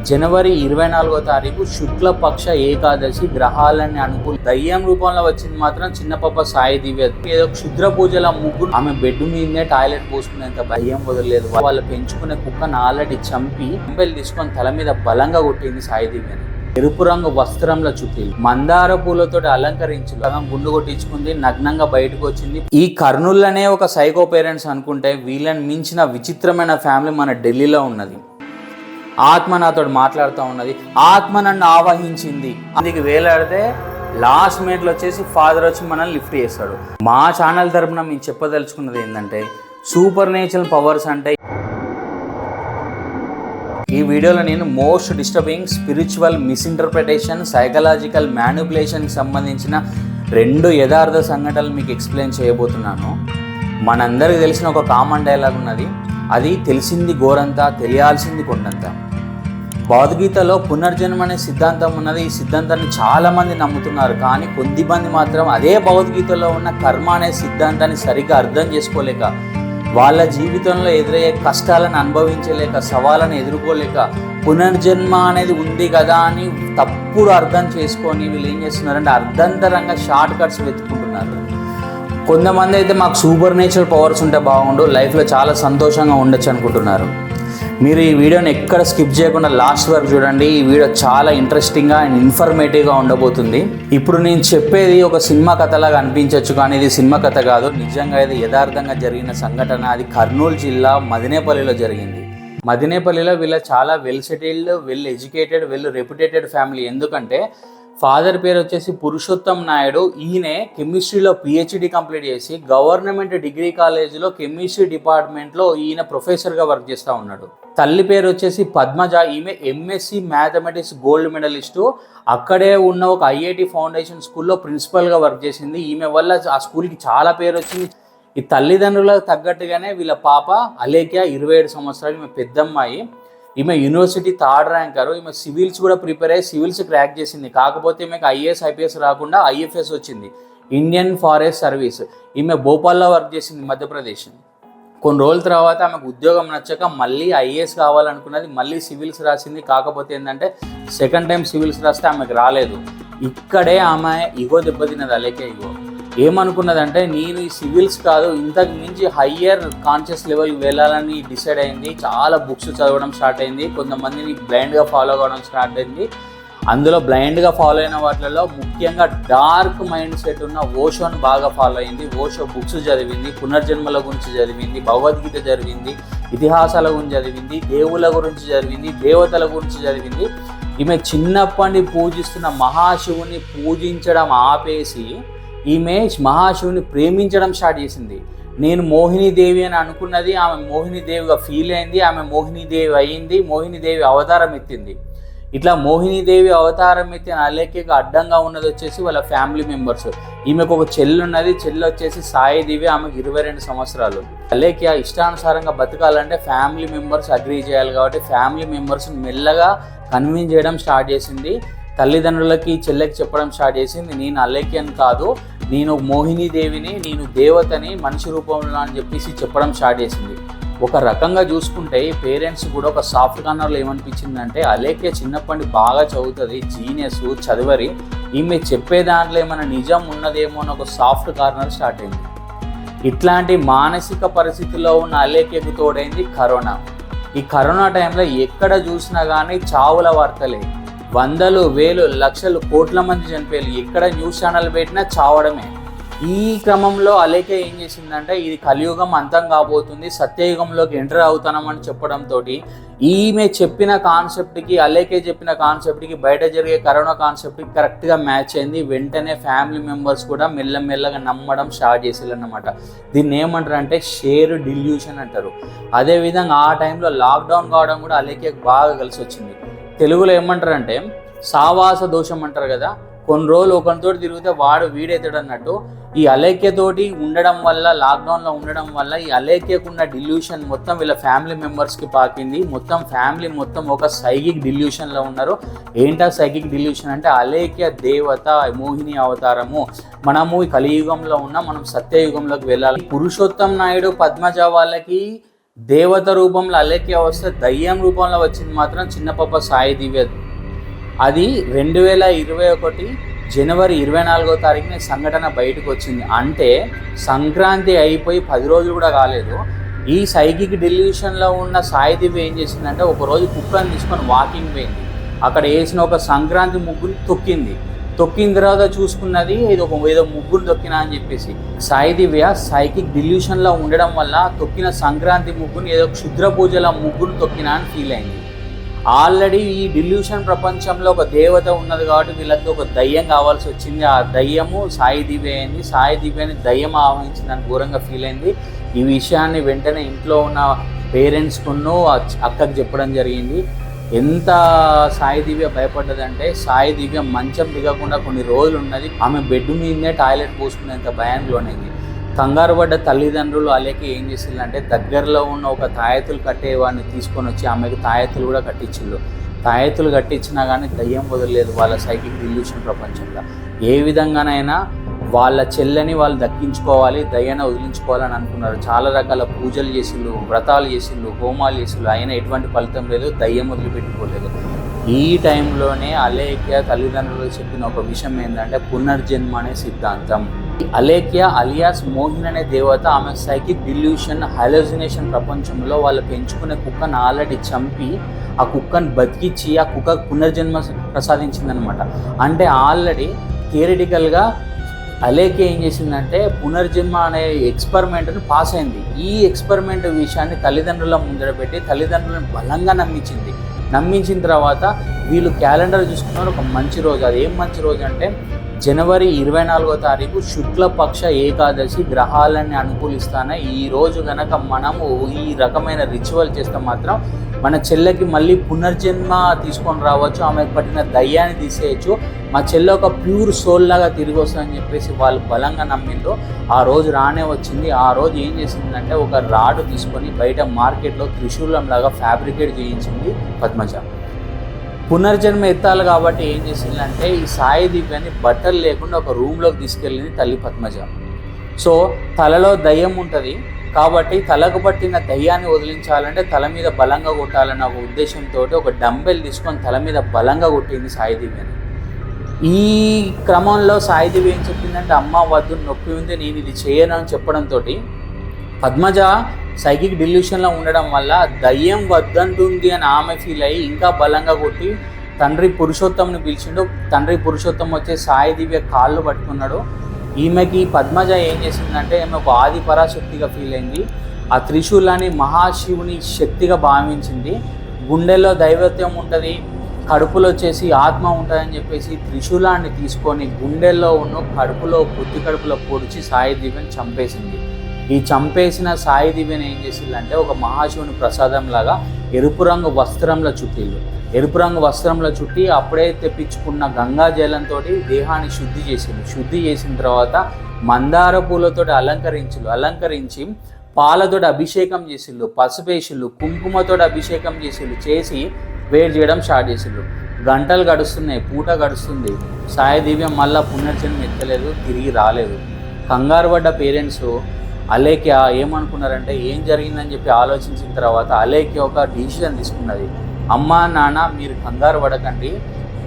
జనవరి 24వ తారీఖు శుక్లపక్ష ఏకాదశి గ్రహాలన్నీ అనుకూల దయ్యం రూపంలో వచ్చింది మాత్రం చిన్న పాప సాయి దివ్య. ఏదో క్షుద్ర పూజల ముగ్గురు ఆమె బెడ్ మీదనే టాయిలెట్ పోసుకునేంత భయం వదలలేదు. వాళ్ళు పెంచుకునే కుక్కను ఆల్రెడీ చంపి అంబెలు తీసుకొని తల మీద బలంగా కొట్టింది సాయి దివ్యని. ఎరుపు రంగు వస్త్రంలో చుట్టి మందార పూలతో అలంకరించి సగం గుండు కొట్టించుకుంది, నగ్నంగా బయటకు వచ్చింది. ఈ కర్నూలులోనే ఒక సైకో పేరెంట్స్ అనుకుంటే వీళ్ళని మించిన విచిత్రమైన ఫ్యామిలీ మన ఢిల్లీలో ఉన్నది. ఆత్మ నాతో మాట్లాడుతూ ఉన్నది. ఆత్మ నన్ను ఆవహించింది. అందుకు వేలాడితే లాస్ట్ మినిట్లో వచ్చేసి ఫాదర్ వచ్చి మనల్ని లిఫ్ట్ చేస్తాడు. మా ఛానల్ తరపున మేము చెప్పదలుచుకున్నది ఏంటంటే సూపర్ నేచురల్ పవర్స్ అంటే ఈ వీడియోలో నేను most disturbing spiritual misinterpretation psychological మ్యానిపులేషన్కి సంబంధించిన 2 యథార్థ సంఘటనలు మీకు ఎక్స్ప్లెయిన్ చేయబోతున్నాను. మనందరికీ తెలిసిన ఒక కామన్ డైలాగ్ ఉన్నది, అది తెలిసింది గోరంతా తెలియాల్సింది కొండంతా. భగవద్గీతలో పునర్జన్మ అనే సిద్ధాంతం ఉన్నది. ఈ సిద్ధాంతాన్ని చాలామంది నమ్ముతున్నారు, కానీ కొద్దిమంది మాత్రం అదే భగవద్గీతలో ఉన్న కర్మ అనే సిద్ధాంతాన్ని సరిగ్గా అర్థం చేసుకోలేక, వాళ్ళ జీవితంలో ఎదురయ్యే కష్టాలను అనుభవించలేక, సవాళ్ళను ఎదుర్కోలేక పునర్జన్మ అనేది ఉంది కదా అని తప్పుడు అర్థం చేసుకొని వీళ్ళు ఏం చేస్తున్నారంటే అర్ధంతరంగా షార్ట్ కట్స్ వెతుక్కుంటున్నారు. కొంతమంది అయితే మాకు సూపర్ నేచురల్ పవర్స్ ఉంటే బాగుండు, లైఫ్లో చాలా సంతోషంగా ఉండొచ్చు అనుకుంటున్నారు. మీరు ఈ వీడియోని ఎక్కడ స్కిప్ చేయకుండా లాస్ట్ వరకు చూడండి. ఈ వీడియో చాలా ఇంట్రెస్టింగ్గా అండ్ ఇన్ఫర్మేటివ్గా ఉండబోతుంది. ఇప్పుడు నేను చెప్పేది ఒక సినిమా కథలాగా అనిపించవచ్చు, కానీ ఇది సినిమా కథ కాదు. నిజంగా ఇది యథార్థంగా జరిగిన సంఘటన. అది కర్నూలు జిల్లా మదినేపల్లిలో జరిగింది. మదినేపల్లిలో వీళ్ళ చాలా well settled, well educated, well reputed family. ఎందుకంటే ఫాదర్ పేరు వచ్చేసి పురుషోత్తం నాయుడు. ఈయన కెమిస్ట్రీలో పిహెచ్డి కంప్లీట్ చేసి గవర్నమెంట్ డిగ్రీ కాలేజీలో కెమిస్ట్రీ డిపార్ట్మెంట్లో ఈయన ప్రొఫెసర్గా వర్క్ చేస్తూ ఉన్నాడు. తల్లి పేరు వచ్చేసి పద్మజ. ఈమె ఎంఎస్సి మ్యాథమెటిక్స్ గోల్డ్ మెడలిస్టు. అక్కడే ఉన్న ఒక ఐఐటి ఫౌండేషన్ స్కూల్లో ప్రిన్సిపల్గా వర్క్ చేసింది. ఈమె వల్ల ఆ స్కూల్కి చాలా పేరు వచ్చింది. ఈ తల్లిదండ్రులకు తగ్గట్టుగానే వీళ్ళ పాప అలేఖ్య 27 సంవత్సరాలు, ఈమె పెద్దమ్మాయి. ఈమె యూనివర్సిటీ 3rd ర్యాంకరు. ఈమె సివిల్స్ కూడా ప్రిపేర్ అయ్యి సివిల్స్ క్రాక్ చేసింది. కాకపోతే ఈమెకు ఐఏఎస్ ఐపీఎస్ రాకుండా ఐఎఫ్ఎస్ వచ్చింది, ఇండియన్ ఫారెస్ట్ సర్వీస్. ఈమె భోపాల్లో వర్క్ చేసింది, మధ్యప్రదేశ్. కొన్ని రోజుల తర్వాత ఆమెకు ఉద్యోగం నచ్చక మళ్ళీ ఐఏఎస్ కావాలనుకున్నది, మళ్ళీ సివిల్స్ రాసింది. కాకపోతే ఏంటంటే సెకండ్ టైం సివిల్స్ రాస్తే ఆమెకు రాలేదు. ఇక్కడే ఆమె ఇగో దెబ్బతిన్నది. అలేఖ్య ఇగో ఏమనుకున్నదంటే నేను ఈ సివిల్స్ కాదు, ఇంతకు మించి హయ్యర్ కాన్షియస్ లెవెల్కి వెళ్ళాలని డిసైడ్ అయింది. చాలా బుక్స్ చదవడం స్టార్ట్ అయింది. కొంతమందిని బ్లైండ్గా ఫాలో అవ్వడం స్టార్ట్ అయింది. అందులో బ్లైండ్గా ఫాలో అయిన వాటిలో ముఖ్యంగా డార్క్ మైండ్ సెట్ ఉన్న ఓషోని బాగా ఫాలో అయింది. ఓషో బుక్స్ చదివింది, పునర్జన్మల గురించి చదివింది, భగవద్గీత చదివింది, ఇతిహాసాల గురించి చదివింది, దేవుళ్ళ గురించి చదివింది, దేవతల గురించి చదివింది. ఈమె చిన్నప్పటి పూజిస్తున్న మహాశివుని పూజించడం ఆపేసి ఈమె మహాశివుని ప్రేమించడం స్టార్ట్ చేసింది. నేను మోహినీదేవి అని అనుకున్నది, ఆమె మోహినీదేవిగా ఫీల్ అయింది. ఆమె మోహినీదేవి అయ్యింది, మోహినీదేవి అవతారం ఎత్తింది. ఇట్లా మోహినీదేవి అవతారం ఎత్తిన అలేఖ్యకు అడ్డంగా ఉన్నది వచ్చేసి వాళ్ళ ఫ్యామిలీ మెంబర్స్. ఈమెకు ఒక చెల్లి ఉన్నది. చెల్లి వచ్చేసి సాయి దివ్య, ఆమెకు 22 సంవత్సరాలు. అలేఖ్య ఇష్టానుసారంగా బతకాలంటే ఫ్యామిలీ మెంబర్స్ అగ్రీ చేయాలి కాబట్టి ఫ్యామిలీ మెంబర్స్ మెల్లగా కన్విన్స్ చేయడం స్టార్ట్ చేసింది. తల్లిదండ్రులకి చెల్లెకి చెప్పడం స్టార్ట్ చేసింది, నేను అలేఖ్యని కాదు, నేను మోహినీదేవిని, నేను దేవతని మనిషి రూపంలో అని చెప్పేసి చెప్పడం స్టార్ట్ చేసింది. ఒక రకంగా చూసుకుంటే ఈ పేరెంట్స్ కూడా ఒక సాఫ్ట్ కార్నర్లో ఏమనిపించిందంటే అలేఖ్య చిన్నప్పటి బాగా చదువుతుంది, జీనియస్, చదివరి. ఈమె చెప్పే దాంట్లో ఏమైనా నిజం ఉన్నదేమో అని ఒక సాఫ్ట్ కార్నర్ స్టార్ట్ అయింది. ఇట్లాంటి మానసిక పరిస్థితుల్లో ఉన్న అలేఖ్యకు తోడైంది కరోనా. ఈ కరోనా టైంలో ఎక్కడ చూసినా కానీ చావుల వార్తలే. వందలు, వేలు, లక్షలు, కోట్ల మంది చనిపోయారు. ఎక్కడ న్యూస్ ఛానల్ పెట్టినా చావడమే. ఈ క్రమంలో అలేఖ్య ఏం చేసిందంటే ఇది కలియుగం అంతం కాబోతుంది, సత్యయుగంలోకి ఎంటర్ అవుతామని చెప్పడంతో ఈమె చెప్పిన కాన్సెప్ట్కి, అలేఖ్య చెప్పిన కాన్సెప్ట్కి, బయట జరిగే కరోనా కాన్సెప్ట్కి కరెక్ట్గా మ్యాచ్ అయింది. వెంటనే ఫ్యామిలీ మెంబర్స్ కూడా మెల్లమెల్లగా నమ్మడం స్టార్ట్ చేసేదన్నమాట. దీన్ని ఏమంటారు అంటే షేర్ డిల్యూషన్ అంటారు. అదేవిధంగా ఆ టైంలో లాక్డౌన్ కావడం కూడా అలేఖ్యకు బాగా కలిసి వచ్చింది. తెలుగులో ఏమంటారంటే సావాస దోషం అంటారు కదా, కొన్ని రోజులు ఒకరితో తిరిగితే వాడు వీడెత్తాడు అన్నట్టు. ఈ అలేఖ్యతోటి ఉండడం వల్ల, లాక్డౌన్లో ఉండడం వల్ల ఈ అలేఖ్యకున్న డిల్యూషన్ మొత్తం వీళ్ళ ఫ్యామిలీ మెంబర్స్కి పాకింది. మొత్తం ఫ్యామిలీ మొత్తం ఒక సైకిక్ డిల్యూషన్లో ఉన్నారు. ఏంటా సైకిక్ డిల్యూషన్ అంటే అలేఖ్య దేవత, మోహిని అవతారము, మనము ఈ కలియుగంలో ఉన్నాం, మనం సత్యయుగంలోకి వెళ్ళాలి. పురుషోత్తం నాయుడు, పద్మజ వాళ్ళకి దేవత రూపంలో అలేఖ్య వస్తే దయ్యం రూపంలో వచ్చింది మాత్రం చిన్న పాప సాయి దివ్య. అది 2021 జనవరి 24వ తారీఖున సంఘటన బయటకు వచ్చింది. అంటే సంక్రాంతి అయిపోయి 10 రోజులు కూడా కాలేదు. ఈ సైకిక్ డెల్యూషన్లో ఉన్న సాయి దివ్య ఏం చేసిందంటే ఒకరోజు కుక్కని తీసుకొని వాకింగ్ పోయింది. అక్కడ వేసిన ఒక సంక్రాంతి ముగ్గుని తొక్కిన తర్వాత చూసుకున్నది ఏదో ముగ్గురు తొక్కినా అని చెప్పేసి. సాయి దివ్య సైకిక్ డిల్యూషన్లో ఉండడం వల్ల తొక్కిన సంక్రాంతి ముగ్గుని ఏదో క్షుద్ర పూజల ముగ్గురు తొక్కినా అని ఫీల్ అయింది. ఆల్రెడీ ఈ డిల్యూషన్ ప్రపంచంలో ఒక దేవత ఉన్నది కాబట్టి వీళ్ళకి ఒక దయ్యం కావాల్సి వచ్చింది. ఆ దయ్యము సాయి దివ్య అయింది. సాయి దివ్యని దయ్యం ఆవహించిందని ఘోరంగా ఫీల్ అయింది. ఈ విషయాన్ని వెంటనే ఇంట్లో ఉన్న పేరెంట్స్కును అక్కకు చెప్పడం జరిగింది. ఎంత సాయి దివ్య భయపడ్డదంటే సాయి దివ్య మంచం దిగకుండా కొన్ని రోజులు ఉన్నది. ఆమె బెడ్ మీదనే టాయిలెట్ పోసుకునేంత భయానికి లోనైంది. కంగారు పడ్డ తల్లిదండ్రులు అలేక ఏం చేసిందంటే దగ్గరలో ఉన్న ఒక తాయెత్తులు కట్టేవాడిని తీసుకొని వచ్చి ఆమెకు తాయెత్తులు కూడా కట్టించిండు. తాయెత్తులు కట్టించినా కానీ దయ్యం వదలలేదు వాళ్ళ సైకిక్ డిల్యూషన్ ప్రపంచంలో. ఏ విధంగానైనా వాళ్ళ చెల్లెని వాళ్ళు దక్కించుకోవాలి, దయ్యాన్ని వదిలించుకోవాలని అనుకున్నారు. చాలా రకాల పూజలు చేసిళ్ళు, వ్రతాలు చేసిళ్ళు, హోమాలు చేసిళ్ళు, అయినా ఎటువంటి ఫలితం లేదు, దయ్యం వదిలిపెట్టుకోలేదు. ఈ టైంలోనే అలేఖ్య తల్లిదండ్రులు చెప్పిన ఒక విషయం ఏంటంటే పునర్జన్మ అనే సిద్ధాంతం. అలేఖ్య అలియాస్ మోహిన్ అనే దేవత ఆమె సైకిక్ డిల్యూషన్ హాలోజినేషన్ ప్రపంచంలో వాళ్ళు పెంచుకునే కుక్కను ఆల్రెడీ చంపి ఆ కుక్కను బతికించి ఆ కుక్కకు పునర్జన్మ ప్రసాదించిందనమాట. అంటే ఆల్రెడీ థియరిటికల్గా అలేఖ్య ఏం చేసిందంటే పునర్జన్మ అనే ఎక్స్పెరిమెంట్ని పాస్ అయింది. ఈ ఎక్స్పెరిమెంట్ విషయాన్ని తల్లిదండ్రుల ముందర పెట్టి తల్లిదండ్రులను బలంగా నమ్మించిన తర్వాత వీళ్ళు క్యాలెండర్ చూసుకున్నారు ఒక మంచి రోజు. అది ఏం మంచి రోజు అంటే జనవరి 24వ తారీఖు శుక్లపక్ష ఏకాదశి. గ్రహాలన్నీ అనుకూలిస్తానే ఈ రోజు కనుక మనము ఈ రకమైన రిచువల్ చేస్తే మాత్రం మన చెల్లెకి మళ్ళీ పునర్జన్మ తీసుకొని రావచ్చు, ఆమెకు పట్టిన దయ్యాన్ని తీసేయచ్చు, మా చెల్లె ఒక ప్యూర్ సోల్ లాగా తిరిగి వస్తుందని చెప్పేసి వాళ్ళు బలంగా నమ్మిండ్రు. ఆ రోజు రానే వచ్చింది. ఆ రోజు ఏం చేసిందంటే ఒక రాడు తీసుకొని బయట మార్కెట్లో త్రిశూలం లాగా ఫ్యాబ్రికేట్ చేయించింది పద్మజ. పునర్జన్మ ఎత్తాలి కాబట్టి ఏం చేసిందంటే ఈ సాయి దివ్యాన్ని బట్టలు లేకుండా ఒక రూమ్లోకి తీసుకెళ్ళింది తల్లి పద్మజ. సో తలలో దయ్యం ఉంటుంది కాబట్టి తలకు పట్టిన దయ్యాన్ని వదిలించాలంటే తల మీద బలంగా కొట్టాలన్న ఒక ఉద్దేశంతో ఒక డంబెల్ తీసుకొని తల మీద బలంగా కొట్టింది సాయి దివ్యని. ఈ క్రమంలో సాయి దివ్య ఏం చెప్పిందంటే అమ్మ వద్దు, నొప్పి ఉంది, నేను ఇది చేయను అని చెప్పడంతో పద్మజ సైకిక్ డిల్యూషన్లో ఉండడం వల్ల దయ్యం వద్దంటుంది అని ఆమె ఫీల్ అయ్యి ఇంకా బలంగా కొట్టి తండ్రి పురుషోత్తంని పిలిచిండు. తండ్రి పురుషోత్తం వచ్చే సాయి దివ్య కాళ్ళు పట్టుకున్నాడు. ఈమెకి పద్మజ ఏం చేసిందంటే ఈమె ఒక ఆది పరాశక్తిగా ఫీల్ అయింది. ఆ త్రిశూలాన్ని మహాశివుని శక్తిగా భావించింది. గుండెల్లో దైవత్వం ఉంటుంది, కడుపులో వచ్చేసి ఆత్మ ఉంటుందని చెప్పేసి త్రిశూలాన్ని తీసుకొని గుండెల్లో ఉన్న పొత్తి కడుపులో పొడిచి సాయి దివ్యని చంపేసింది. ఈ చంపేసిన సాయి దివ్యని ఏం చేసిందంటే ఒక మహాశివుని ప్రసాదం లాగా ఎరుపు రంగు వస్త్రంలో చుట్టి అప్పుడే తెప్పించుకున్న గంగా జలంతో దేహాన్ని శుద్ధి చేసిన తర్వాత మందార పూలతో అలంకరించి పాలతో అభిషేకం చేసిళ్ళు, పసుపేసిళ్ళు, కుంకుమతో అభిషేకం చేసి వేడి చేయడం స్టార్ట్ చేసిళ్ళు. గంటలు గడుస్తున్నాయి, పూట గడుస్తుంది. సాయి దివ్య మళ్ళీ పునర్జన్మ ఎత్తలేదు, తిరిగి రాలేదు. కంగారు పడ్డ పేరెంట్స్ అలేఖ్య ఏమనుకున్నారంటే ఏం జరిగిందని చెప్పి ఆలోచించిన తర్వాత అలేఖ్య ఒక డిసిషన్ తీసుకున్నది. అమ్మా నాన్న మీరు కంగారు పడకండి,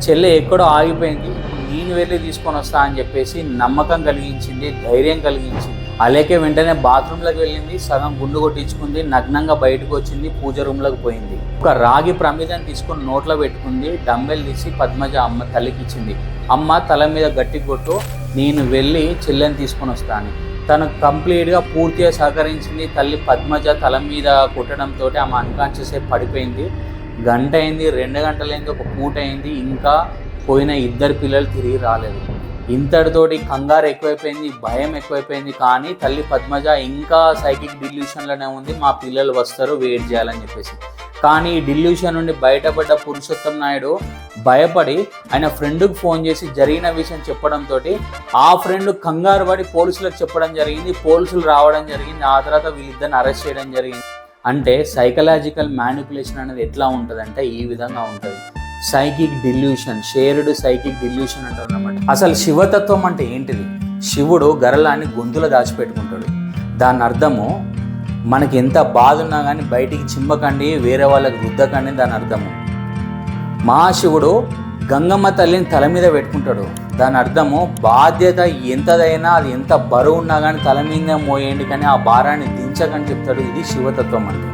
చెల్లె ఎక్కడో ఆగిపోయింది, నేను వెళ్ళి తీసుకొని వస్తా అని చెప్పేసి నమ్మకం కలిగించింది, ధైర్యం కలిగించింది. అలేఖ్య వెంటనే బాత్రూంలోకి వెళ్ళింది, సగం గుండు కొట్టించుకుంది, నగ్నంగా బయటకు వచ్చింది, పూజ రూమ్లోకి పోయింది. ఒక రాగి ప్రమిదం తీసుకొని నోట్లో పెట్టుకుంది, డంబెల్ తీసి పద్మజ అమ్మ తల్లికి ఇచ్చింది. అమ్మ తల మీద గట్టి కొట్టు, నేను వెళ్ళి చెల్లెని తీసుకొని వస్తాను. తను కంప్లీట్గా పూర్తిగా సహకరించింది. తల్లి పద్మజ తల మీద కొట్టడంతో ఆమె అన్కాన్షియస్ అయి పడిపోయింది. గంట అయింది, 2 గంటలైంది, ఒక పూట అయింది, ఇంకా పోయిన 2 పిల్లలు తిరిగి రాలేదు. ఇంతటితోటి కంగారు ఎక్కువైపోయింది, భయం ఎక్కువైపోయింది. కానీ తల్లి పద్మజ ఇంకా సైకిక్ డిల్యూషన్లోనే ఉంది, మా పిల్లలు వస్తారు వెయిట్ చేయాలని చెప్పేసి. కానీ ఈ డిల్యూషన్ నుండి బయటపడ్డ పురుషోత్తం నాయుడు భయపడి ఆయన ఫ్రెండ్కి ఫోన్ చేసి జరిగిన విషయం చెప్పడంతో ఆ ఫ్రెండ్ కంగారు పడి పోలీసులకు చెప్పడం జరిగింది. పోలీసులు రావడం జరిగింది. ఆ తర్వాత వీళ్ళిద్దరిని అరెస్ట్ చేయడం జరిగింది. అంటే సైకలాజికల్ మ్యానిపులేషన్ అనేది ఎట్లా ఉంటుందంటే ఈ విధంగా ఉంటుంది. Psychic delusion, shared psychic delusion అంటారు అన్నమాట. అసలు శివతత్వం అంటే ఏంటిది? శివుడు గరళాన్ని గొంతులో దాచిపెట్టుకుంటాడు. దాని అర్థము మనకి ఎంత బాధ ఉన్నా కానీ బయటికి చిమ్మకండి, వేరే వాళ్ళకి రుద్దకండి దాని అర్థము. మహాశివుడు గంగమ్మ తల్లిని తల మీద పెట్టుకుంటాడు, దాని అర్థము బాధ్యత ఎంతదైనా అది ఎంత బరువు ఉన్నా కానీ తల మీద మోయండి, కానీ ఆ భారాన్ని దించకని చెప్తాడు. ఇది శివతత్వం అంటే.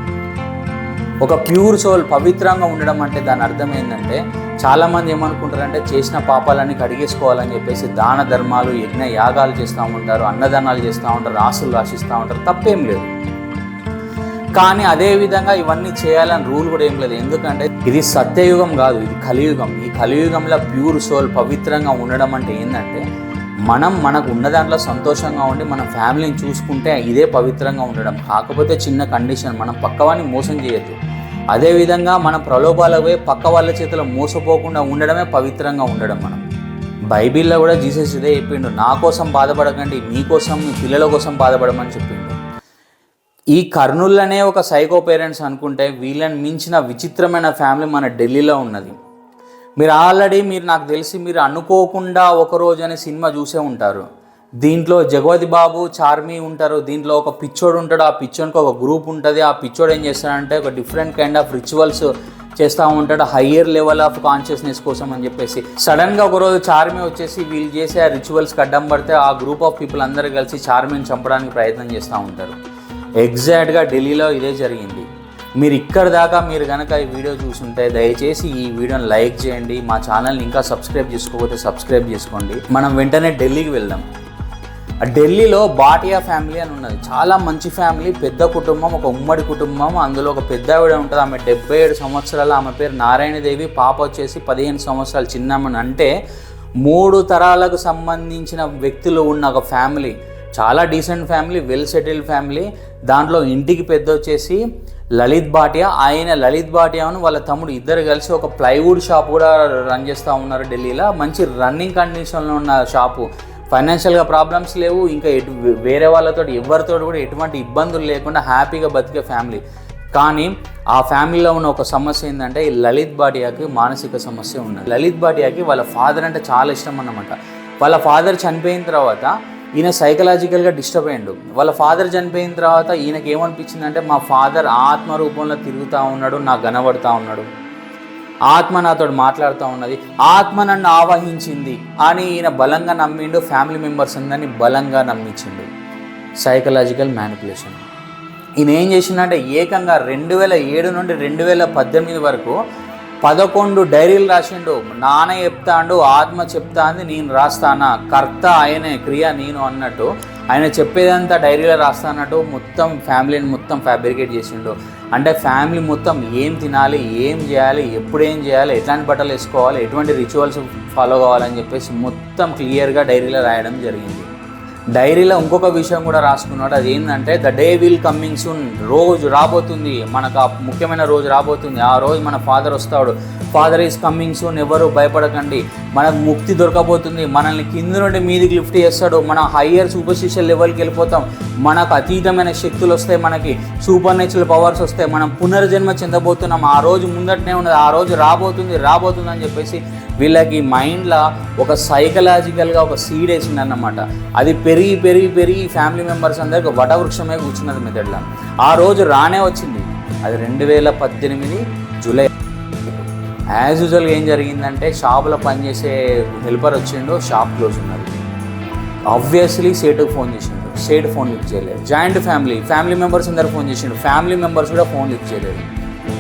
ఒక ప్యూర్ సోల్ పవిత్రంగా ఉండడం అంటే దాని అర్థం ఏంటంటే, చాలామంది ఏమనుకుంటారంటే చేసిన పాపాలన్నీ కడిగేసుకోవాలని చెప్పేసి దాన ధర్మాలు యజ్ఞ యాగాలు చేస్తూ ఉంటారు, అన్నదానాలు చేస్తూ ఉంటారు, ఆశలు రాసిస్తూ ఉంటారు, తప్పేం లేదు. కానీ అదేవిధంగా ఇవన్నీ చేయాలని రూల్ కూడా ఏం లేదు. ఎందుకంటే ఇది సత్యయుగం కాదు, ఇది కలియుగం. ఈ కలియుగంలో ప్యూర్ సోల్ పవిత్రంగా ఉండడం అంటే ఏంటంటే, మనకు ఉన్న దాంట్లో సంతోషంగా ఉండి మన ఫ్యామిలీని చూసుకుంటే ఇదే పవిత్రంగా ఉండడం. కాకపోతే చిన్న కండిషన్, మనం పక్కవాన్ని మోసం చేయొద్దు. అదేవిధంగా మన ప్రలోభాలకు పోయి పక్క వాళ్ళ చేతిలో మోసపోకుండా ఉండడమే పవిత్రంగా ఉండడం. మనం బైబిల్లో కూడా జీసస్ ఇదే చెప్పిండు, నా కోసం బాధపడకండి, మీకోసం మీ పిల్లల కోసం బాధపడమని చెప్పిండు. ఈ కర్నూలులోనే ఒక సైకో పేరెంట్స్ అనుకుంటే వీళ్ళని మించిన విచిత్రమైన ఫ్యామిలీ మన ఢిల్లీలో ఉన్నది. మీరు నాకు తెలిసి మీరు అనుకోకుండా ఒకరోజు అనే సినిమా చూసే ఉంటారు. దీంట్లో జగవతి బాబు, చార్మి ఉంటారు. దీంట్లో ఒక పిచ్చోడు ఉంటాడు, ఆ పిచ్చోడికి ఒక గ్రూప్ ఉంటుంది. ఆ పిచ్చోడు ఏం చేస్తాడంటే ఒక డిఫరెంట్ కైండ్ ఆఫ్ రిచువల్స్ చేస్తూ ఉంటాడు, హయ్యర్ లెవెల్ ఆఫ్ కాన్షియస్నెస్ కోసం అని చెప్పేసి. సడన్గా ఒకరోజు చార్మి వచ్చేసి వీళ్ళు చేసే ఆ రిచువల్స్కి అడ్డం పడితే ఆ గ్రూప్ ఆఫ్ పీపుల్ అందరూ కలిసి చార్మిని చంపడానికి ప్రయత్నం చేస్తూ ఉంటారు. ఎగ్జాక్ట్గా ఢిల్లీలో ఇదే జరిగింది. మీరు ఇక్కడ దాకా మీరు కనుక ఈ వీడియో చూస్తుంటే దయచేసి ఈ వీడియోని లైక్ చేయండి. మా ఛానల్ని ఇంకా సబ్స్క్రైబ్ చేసుకోకపోతే సబ్స్క్రైబ్ చేసుకోండి. మనం వెంటనే ఢిల్లీకి వెళ్దాం. ఢిల్లీలో భాటియా ఫ్యామిలీ అని ఉన్నది. చాలా మంచి ఫ్యామిలీ, పెద్ద కుటుంబం, ఒక ఉమ్మడి కుటుంబం. అందులో ఒక పెద్ద ఆవిడ ఉంటుంది, ఆమె 77 సంవత్సరాలు. ఆమె పేరు నారాయణదేవి. పాప వచ్చేసి 15 సంవత్సరాలు చిన్నమ్మని. అంటే 3 తరాలకు సంబంధించిన వ్యక్తులు ఉన్న ఒక ఫ్యామిలీ. చాలా decent family, well settled family. దాంట్లో ఇంటికి పెద్ద వచ్చేసి లలిత్ భాటియా. ఆయన లలిత్ భాటియాను వాళ్ళ తమ్ముడు ఇద్దరు కలిసి ఒక ప్లైవుడ్ షాప్ కూడా రన్ చేస్తూ ఉన్నారు ఢిల్లీలో. మంచి రన్నింగ్ కండిషన్లో ఉన్న షాపు. ఫైనాన్షియల్గా ప్రాబ్లమ్స్ లేవు, ఇంకా వేరే వాళ్ళతో ఎవరితో కూడా ఎటువంటి ఇబ్బందులు లేకుండా హ్యాపీగా బతికే ఫ్యామిలీ. కానీ ఆ ఫ్యామిలీలో ఉన్న ఒక సమస్య ఏంటంటే, ఈ లలిత్ భాటియాకి మానసిక సమస్య ఉన్నది. లలిత్ భాటియాకి వాళ్ళ ఫాదర్ అంటే చాలా ఇష్టం అన్నమాట. వాళ్ళ ఫాదర్ చనిపోయిన తర్వాత ఈయన సైకలాజికల్గా డిస్టర్బ్ అయ్యాడు. వాళ్ళ ఫాదర్ చనిపోయిన తర్వాత ఈయనకి ఏమనిపించిందంటే, మా ఫాదర్ ఆత్మ రూపంలో తిరుగుతూ ఉన్నాడు, నాకు కనబడుతూ ఉన్నాడు, ఆత్మ నాతో మాట్లాడుతూ ఉన్నది, ఆత్మ నన్ను ఆవహించింది అని ఈయన బలంగా నమ్మిండు. ఫ్యామిలీ మెంబర్స్ అందరినీ బలంగా నమ్మించిండు. Psychological manipulation. ఈయన ఏం చేసిందంటే, ఏకంగా 2007 నుండి 2018 వరకు 11 డైరీలు రాసిండు. నాన్న చెప్తాండు, ఆత్మ చెప్తాంది, నేను రాస్తానా, కర్త ఆయనే, క్రియ నేను అన్నట్టు. ఆయన చెప్పేదంతా డైరీలో రాస్తా అన్నట్టు మొత్తం ఫ్యామిలీని మొత్తం ఫ్యాబ్రికేట్ చేసిండు. అంటే ఫ్యామిలీ మొత్తం ఏం తినాలి, ఏం చేయాలి, ఎప్పుడేం చేయాలి, ఎట్లాంటి బట్టలు వేసుకోవాలి, ఎటువంటి రిచువల్స్ ఫాలో కావాలని చెప్పేసి మొత్తం క్లియర్గా డైరీలో రాయడం జరిగింది. డైరీలో ఇంకొక విషయం కూడా రాసుకున్నాడు. అది ఏంటంటే, the day will coming soon. రోజు రాబోతుంది, మనకు ఆ ముఖ్యమైన రోజు రాబోతుంది. ఆ రోజు మన ఫాదర్ వస్తాడు. ఫాదర్ ఈజ్ కమ్మింగ్ సూన్, ఎవరు భయపడకండి, మనకు ముక్తి దొరకబోతుంది, మనల్ని కింద నుండి మీదికి లిఫ్ట్ చేస్తాడు, మనం హయ్యర్ సూపర్స్టిషియల్ లెవెల్కి వెళ్ళిపోతాం, మనకు అతీతమైన శక్తులు వస్తాయి, మనకి సూపర్ నేచురల్ పవర్స్ వస్తాయి, మనం పునర్జన్మ చెందబోతున్నాం, ఆ రోజు ముందటనే ఉన్నది, ఆ రోజు రాబోతుంది అని చెప్పేసి వీళ్ళకి మైండ్లో ఒక సైకలాజికల్గా ఒక సీడ్ వేసింది అన్నమాట. అది పెరిగి ఫ్యామిలీ మెంబర్స్ అందరికి వటవృక్షమే కూర్చున్నది మెదడులో. ఆ రోజు రానే వచ్చింది. అది 2018 జూలై. యాజ్ యూజువల్గా ఏం జరిగిందంటే, షాపులో పనిచేసే హెల్పర్ వచ్చిండు, షాప్ క్లోజ్ ఉన్నది. ఆబ్వియస్లీ సేటుకు ఫోన్ చేసిండు, సేటు ఫోన్ లిఫ్ట్ చేయలేదు. జాయింట్ ఫ్యామిలీ మెంబర్స్ అందరు ఫోన్ చేసిండు, ఫ్యామిలీ మెంబర్స్ కూడా ఫోన్ లిఫ్ట్ చేయలేదు.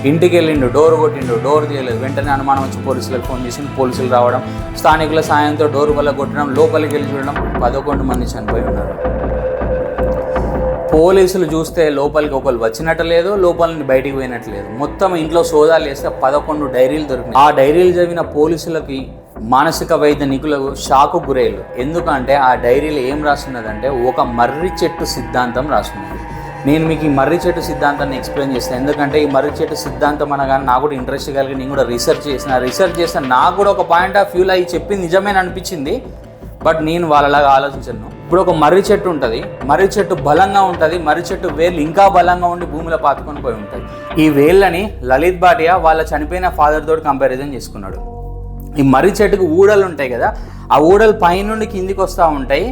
ఇంటికి వెళ్ళిండు, డోర్ కొట్టిండు, డోర్ తీయలేదు. వెంటనే అనుమానం వచ్చి పోలీసులకు ఫోన్ చేసిండు. పోలీసులు రావడం, స్థానికుల సాయంతో డోర్ వల్ల కొట్టడం, లోపలికి వెళ్ళి చూడడం, 11 మంది చనిపోయి ఉన్నారు. పోలీసులు చూస్తే లోపలికి ఒకరు వచ్చినట్టు లేదు, లోపల నుండి బయటికి పోయినట్టు లేదు. మొత్తం ఇంట్లో సోదాలు వేస్తే 11 డైరీలు దొరికినాయి. ఆ డైరీలు చదివిన పోలీసులకి, మానసిక వైద్య నిపుణులకు షాకు గురయ్యారు. ఎందుకంటే ఆ డైరీలో ఏం రాస్తున్నదంటే, ఒక మర్రి చెట్టు సిద్ధాంతం రాస్తున్నది. నేను మీకు ఈ మర్రి చెట్టు సిద్ధాంతాన్ని ఎక్స్ప్లెయిన్ చేస్తాను. ఎందుకంటే ఈ మర్రి చెట్టు సిద్ధాంతం అనగానే నాకు కూడా ఇంట్రెస్ట్ కలిగి నేను కూడా రీసెర్చ్ చేస్తే నాకు కూడా ఒక పాయింట్ ఆఫ్ వ్యూలో అవి చెప్పింది నిజమేని అనిపించింది. బట్ నేను వాళ్ళలాగా ఆలోచించను. ఇప్పుడు ఒక మర్రి చెట్టు ఉంటుంది, మర్రి చెట్టు బలంగా ఉంటుంది, మర్రి చెట్టు వేళ్ళు ఇంకా బలంగా ఉండి భూమిలో పాతుకొని పోయి ఉంటుంది. ఈ వేళ్ళని లలిత్ భాటియా వాళ్ళ చనిపోయిన ఫాదర్ తోటి కంపారిజన్ చేసుకున్నాడు. ఈ మర్రి చెట్టుకు ఊడలు ఉంటాయి కదా, ఆ ఊడలు పైనుండి కిందికి వస్తూ ఉంటాయి.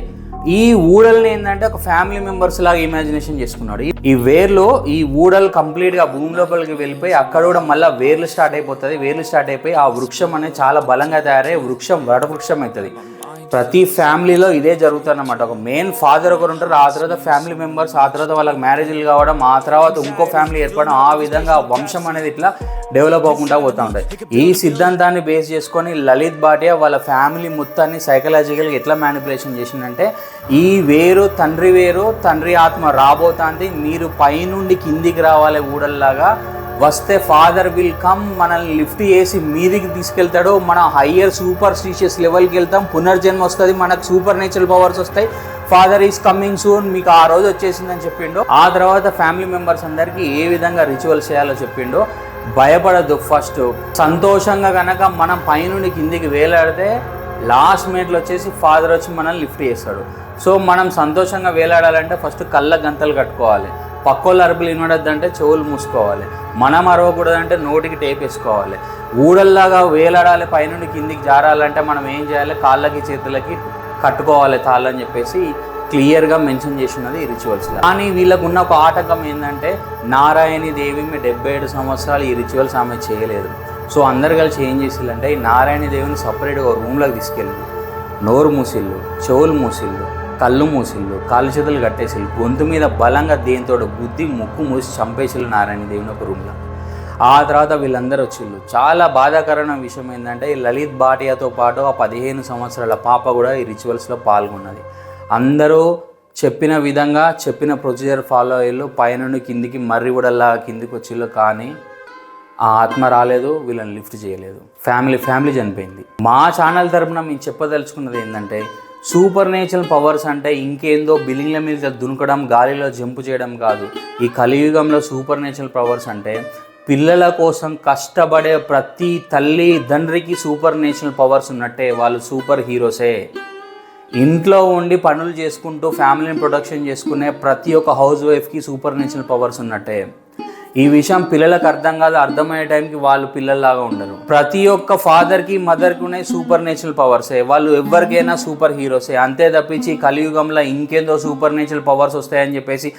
ఈ ఊడల్ని ఏంటంటే ఒక ఫ్యామిలీ మెంబర్స్ లాగా ఇమాజినేషన్ చేసుకున్నాడు. ఈ వేర్లో ఈ ఊడలు కంప్లీట్గా భూమి లోపలికి వెళ్ళిపోయి అక్కడ కూడా మళ్ళీ వేర్లు స్టార్ట్ అయిపోతుంది. వేర్లు స్టార్ట్ అయిపోయి ఆ వృక్షం అనేది చాలా బలంగా తయారై వటవృక్షం అవుతుంది. ప్రతి ఫ్యామిలీలో ఇదే జరుగుతుంది అన్నమాట. ఒక మెయిన్ ఫాదర్ ఒకరు ఉంటారు, ఆ తర్వాత ఫ్యామిలీ మెంబర్స్, ఆ తర్వాత వాళ్ళకి మ్యారేజ్లు కావడం, ఆ తర్వాత ఇంకో ఫ్యామిలీ ఏర్పడడం, ఆ విధంగా వంశం అనేది ఇట్లా డెవలప్ అవ్వకుండా పోతూ ఉంటాయి. ఈ సిద్ధాంతాన్ని బేస్ చేసుకొని లలిత్ భాటియా వాళ్ళ ఫ్యామిలీ మొత్తాన్ని సైకలాజికల్గా ఎట్లా మ్యానిపులేషన్ చేసిందంటే, ఈ వేరు తండ్రి ఆత్మ రాబోతుంది, మీరు పైనుండి కిందికి రావాలి ఊడల్లాగా వస్తే ఫాదర్ విల్ కమ్, మనల్ని లిఫ్ట్ చేసి మీదికి తీసుకెళ్తాడు, మన హయ్యర్ సూపర్ స్టీషియస్ లెవెల్కి వెళ్తాం, పునర్జన్మ వస్తుంది, మనకు సూపర్ నేచురల్ పవర్స్ వస్తాయి, ఫాదర్ ఈజ్ కమింగ్ సూన్, మీకు ఆ రోజు వచ్చేసిందని చెప్పిండు. ఆ తర్వాత ఫ్యామిలీ మెంబర్స్ అందరికీ ఏ విధంగా రిచువల్స్ చేయాలో చెప్పిండు. భయపడద్దు, ఫస్ట్ సంతోషంగా కనుక మనం పైనుండి కిందికి వేలాడితే లాస్ట్ మినిట్లో వచ్చేసి ఫాదర్ వచ్చి మనల్ని లిఫ్ట్ చేస్తాడు. సో మనం సంతోషంగా వేలాడాలంటే ఫస్ట్ కళ్ళ గంతలు కట్టుకోవాలి, పక్కోళ్ళు అరుపులు వినడద్దంటే చెవులు మూసుకోవాలి, మనం అరవకూడదంటే నోటికి టేప్ వేసుకోవాలి, ఊడల్లాగా వేలాడాలి, పైనుండి కిందికి జారాలంటే మనం ఏం చేయాలి, కాళ్ళకి చేతులకి కట్టుకోవాలి తాళ్ళు అని చెప్పేసి క్లియర్గా మెన్షన్ చేసినది ఈ రిచువల్స్లో. కానీ వీళ్ళకు ఉన్న ఒక ఆటంకం ఏంటంటే నారాయణి దేవి 77 సంవత్సరాలు ఈ రిచువల్స్ ఆమె చేయలేదు. సో అందరు కలిసి ఏం చేసిల్లంటే ఈ నారాయణ దేవిని సపరేట్గా ఒక రూమ్లోకి తీసుకెళ్ళి నోరు మూసిళ్ళు, చెవులు మూసిళ్ళు, కళ్ళు మూసిళ్ళు, కాళ్ళు చేతులు కట్టేసిళ్ళు, గొంతు మీద బలంగా దేంతో బుద్ధి ముక్కు మూసి చంపేసిళ్ళు నారాయణ దేవుని ఒక రూమ్లో. ఆ తర్వాత వీళ్ళందరూ వచ్చిళ్ళు. చాలా బాధాకరమైన విషయం ఏంటంటే ఈ లలిత్ భాటియాతో పాటు ఆ 15 సంవత్సరాల పాప కూడా ఈ రిచువల్స్లో పాల్గొన్నది. అందరూ చెప్పిన విధంగా చెప్పిన ప్రొసీజర్ ఫాలో అయ్యారు, పైనుండి కిందికి మర్రి కూడా కిందికి వచ్చిళ్ళు. కానీ ఆ ఆత్మ రాలేదు, వీళ్ళని లిఫ్ట్ చేయలేదు, ఫ్యామిలీ చనిపోయింది. మా ఛానల్ తరపున మేము చెప్పదలుచుకున్నది ఏంటంటే సూపర్ నేచురల్ పవర్స్ అంటే ఇంకేందో బిల్డింగ్ల మీద దునకడం, గాలిలో జంపు చేయడం కాదు. ఈ కలియుగంలో సూపర్ నేచురల్ పవర్స్ అంటే పిల్లల కోసం కష్టపడే ప్రతి తల్లి తండ్రికి సూపర్ నేచురల్ పవర్స్ ఉన్నట్టే వాళ్ళు సూపర్ హీరోసే. ఇంట్లో ఉండి పనులు చేసుకుంటూ ఫ్యామిలీని ప్రొటెక్షన్ చేసుకునే ప్రతి ఒక్క హౌస్ వైఫ్కి సూపర్ నేచురల్ పవర్స్ ఉన్నట్టే. ఈ విషయం పిల్లలకు అర్థం కాదు, అర్థమయ్యే టైంకి వాళ్ళు పిల్లల్లాగా ఉండరు. ప్రతి ఒక్క ఫాదర్కి మదర్కి ఉన్నాయి సూపర్ నేచురల్ పవర్సే, వాళ్ళు ఎవరికైనా సూపర్ హీరోసే. అంతే తప్పించి కలియుగంలో ఇంకేందో సూపర్ నేచురల్ పవర్స్ వస్తాయని చెప్పేసి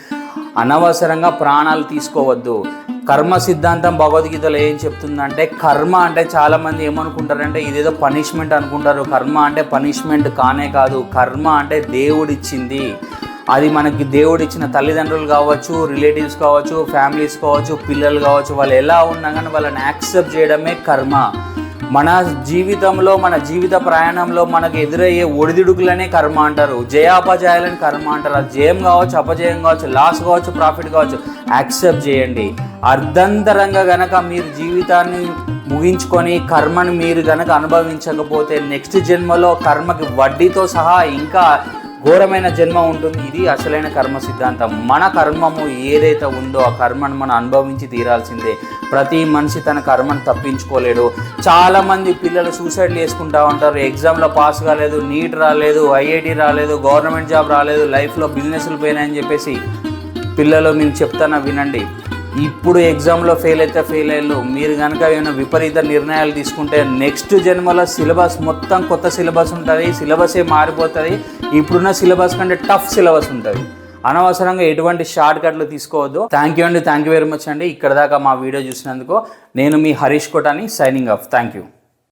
అనవసరంగా ప్రాణాలు తీసుకోవద్దు. కర్మ సిద్ధాంతం భగవద్గీతలో ఏం చెప్తుందంటే, కర్మ అంటే చాలామంది ఏమనుకుంటారంటే ఇదేదో పనిష్మెంట్ అనుకుంటారు. కర్మ అంటే పనిష్మెంట్ కానే కాదు, కర్మ అంటే దేవుడిచ్చింది. అది మనకి దేవుడిచ్చిన తల్లిదండ్రులు కావచ్చు, రిలేటివ్స్ కావచ్చు, ఫ్యామిలీస్ కావచ్చు, పిల్లలు కావచ్చు, వాళ్ళు ఎలా ఉన్నా కానీ వాళ్ళని యాక్సెప్ట్ చేయడమే కర్మ. మన జీవితంలో మన జీవిత ప్రయాణంలో మనకు ఎదురయ్యే ఒడిదుడుకులనే కర్మ అంటారు, జయాపజయాలని కర్మ అంటారు. అది జయం కావచ్చు, అపజయం కావచ్చు, లాస్ కావచ్చు, ప్రాఫిట్ కావచ్చు, యాక్సెప్ట్ చేయండి. అర్ధంతరంగా గనక మీరు జీవితాన్ని ముగించుకొని కర్మను మీరు గనక అనుభవించకపోతే నెక్స్ట్ జన్మలో కర్మకి వడ్డీతో సహా ఇంకా ఘోరమైన జన్మ ఉంటుంది. ఇది అసలైన కర్మ సిద్ధాంతం. మన కర్మము ఏదైతే ఉందో ఆ కర్మను మనం అనుభవించి తీరాల్సిందే. ప్రతి మనిషి తన కర్మను తప్పించుకోలేడు. చాలామంది పిల్లలు సూసైడ్లు చేసుకుంటూ ఉంటారు. ఎగ్జామ్లో పాస్ కాలేదు, నీట్ రాలేదు, ఐఐటి రాలేదు, గవర్నమెంట్ జాబ్ రాలేదు, లైఫ్లో బిజినెస్లు పోయినాయని చెప్పేసి పిల్లలు నేను చెప్తాను వినండి. ఇప్పుడు ఎగ్జామ్లో ఫెయిల్ అయితే ఫెయిల్ అయ్యారు, మీరు కనుక ఏమైనా విపరీత నిర్ణయాలు తీసుకుంటే నెక్స్ట్ జన్మలో సిలబస్ మొత్తం కొత్త సిలబస్ ఉంటుంది, సిలబసే మారిపోతుంది. ఇప్పుడున్న సిలబస్ కంటే టఫ్ సిలబస్ ఉంటుంది. అనవసరంగా ఎటువంటి షార్ట్ కట్లు తీసుకోవద్దు. థ్యాంక్ యూ వెరీ మచ్ అండి. ఇక్కడ దాకా మా వీడియో చూసినందుకు నేను మీ Harish Kotani signing off. Thank you.